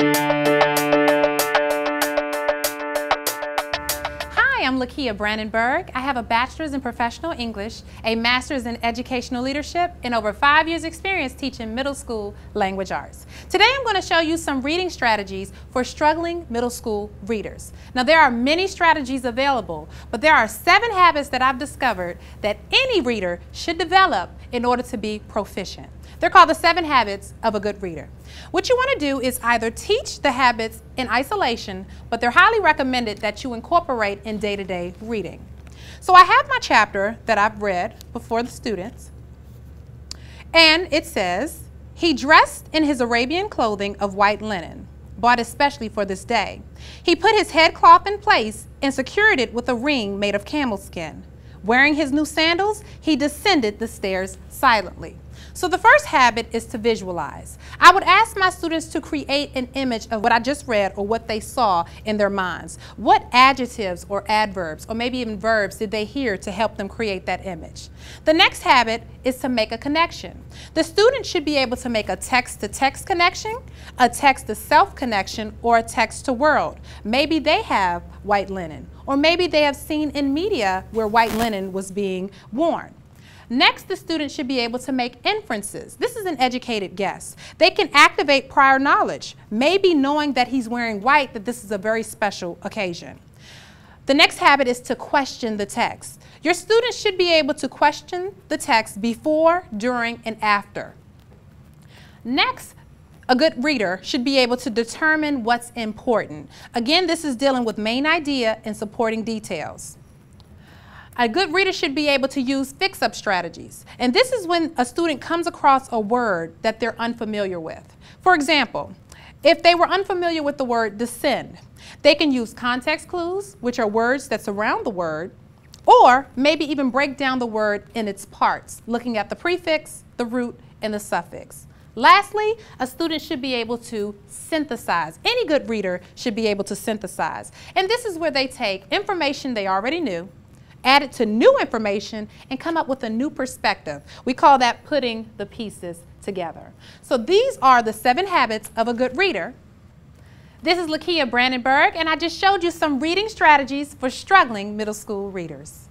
Hi, I'm Lakia Brandenburg. I have a bachelor's in professional English, a master's in educational leadership, and over 5 years experience teaching middle school language arts. Today I'm going to show you some reading strategies for struggling middle school readers. Now there are many strategies available, but there are 7 habits that I've discovered that any reader should develop in order to be proficient. They're called the 7 habits of a good reader. What you want to do is either teach the habits in isolation, but they're highly recommended that you incorporate in day-to-day reading. So I have my chapter that I've read before the students, and it says, "He dressed in his Arabian clothing of white linen, bought especially for this day. He put his headcloth in place and secured it with a ring made of camel skin. Wearing his new sandals, he descended the stairs silently." So the first habit is to visualize. I would ask my students to create an image of what I just read or what they saw in their minds. What adjectives or adverbs or maybe even verbs did they hear to help them create that image? The next habit is to make a connection. The student should be able to make a text-to-text connection, a text-to-self connection, or a text-to-world. Maybe they have white linen, or maybe they have seen in media where white linen was being worn. Next, the student should be able to make inferences. This is an educated guess. They can activate prior knowledge, maybe knowing that he's wearing white, that this is a very special occasion. The next habit is to question the text. Your students should be able to question the text before, during, and after. Next, a good reader should be able to determine what's important. Again, this is dealing with main idea and supporting details. A good reader should be able to use fix-up strategies. And this is when a student comes across a word that they're unfamiliar with. For example, if they were unfamiliar with the word descend, they can use context clues, which are words that surround the word, or maybe even break down the word in its parts, looking at the prefix, the root, and the suffix. Lastly, a student should be able to synthesize. Any good reader should be able to synthesize. And this is where they take information they already knew, add it to new information, and come up with a new perspective. We call that putting the pieces together. So these are the 7 habits of a good reader. This is Lakia Brandenburg, and I just showed you some reading strategies for struggling middle school readers.